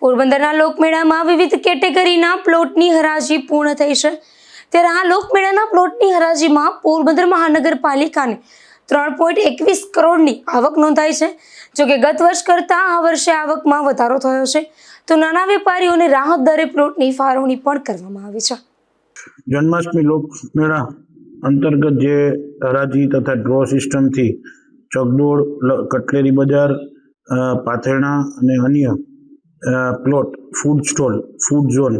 પોરબંદરના લોકમેળામાં વિવિધ કેટેગરીના પ્લોટની હરાજી પૂર્ણ થઈ છે। ત્યારે આ લોકમેળાના પ્લોટની હરાજીમાં પોરબંદર મહાનગરપાલિકાને 3.21 કરોડની આવક નોંધાઈ છે। જોકે ગત વર્ષ કરતાં આ વર્ષે આવકમાં વધારો થયો છે, તો નાના વેપારીઓને રાહત દરે પ્લોટની ફાળવણી પણ કરવામાં આવી છે। જન્માષ્ટમી લોકમેળા અંતર્ગત જે હરાજી તથા ડ્રો સિસ્ટમથી ચકડોળ, કટલેરી બજાર, પાથરણા અને અન્ય plot, food stall, food zone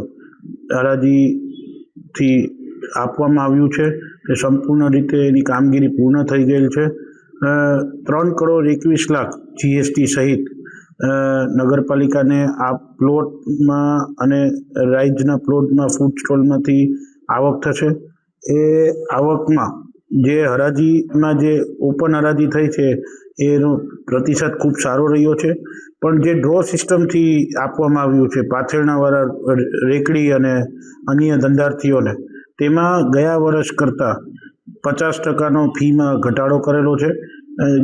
હરાજીથી આપવામાં આવ્યું છે તે સંપૂર્ણ રીતે એની કામગીરી પૂર્ણ થઈ ગયેલ છે। 3,21,00,000 GST સહિત નગરપાલિકાને આ પ્લોટમાં અને રાઇઝના પ્લોટમાં ફૂડ સ્ટોલમાંથી આવક થશે। એ આવકમાં જે હરાજીમાં જે ઓપન હરાજી થઈ છે એનો પ્રતિસાદ ખૂબ સારો રહ્યો છે, પણ જે ડ્રો સિસ્ટમથી આપવામાં આવ્યું છે પાથરણાવાળા રેકડી અને અન્ય ધંધાર્થીઓને, તેમાં ગયા વર્ષ કરતાં 50% ફીમાં ઘટાડો કરેલો છે।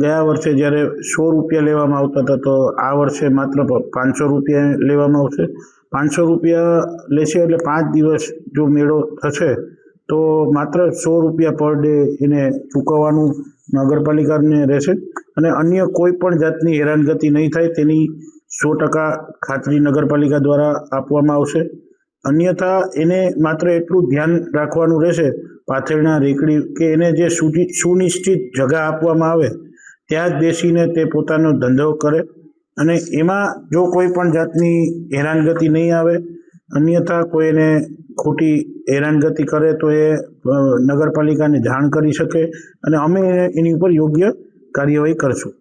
ગયા વર્ષે જ્યારે 100 રૂપિયા લેવામાં આવતા હતા તો આ વર્ષે માત્ર 500 રૂપિયા લેવામાં આવશે। 500 રૂપિયા લેશે એટલે 5 દિવસ જો મેળો થશે તો માત્ર 100 રૂપિયા પર ડે એને ચૂકવવાનું નગરપાલિકાને રહેશે અને અન્ય કોઈ પણ જાતની હેરાનગતિ નહીં થાય તેની 100% ખાતરી નગરપાલિકા દ્વારા આપવામાં આવશે। અન્યથા એને માત્ર એટલું ધ્યાન રાખવાનું રહેશે પાથરણા રેકડી કે એને જે સુનિશ્ચિત જગા આપવામાં આવે ત્યાં જ બેસીને તે પોતાનો ધંધો કરે અને એમાં જો કોઈ પણ જાતની હેરાનગતિ નહીં આવે, અન્યથા કોઈને ખોટી હેરાનગતિ કરે તો એ નગરપાલિકાને જાણ કરી શકે અને અમે એની ઉપર યોગ્ય કાર્યવાહી કરશું।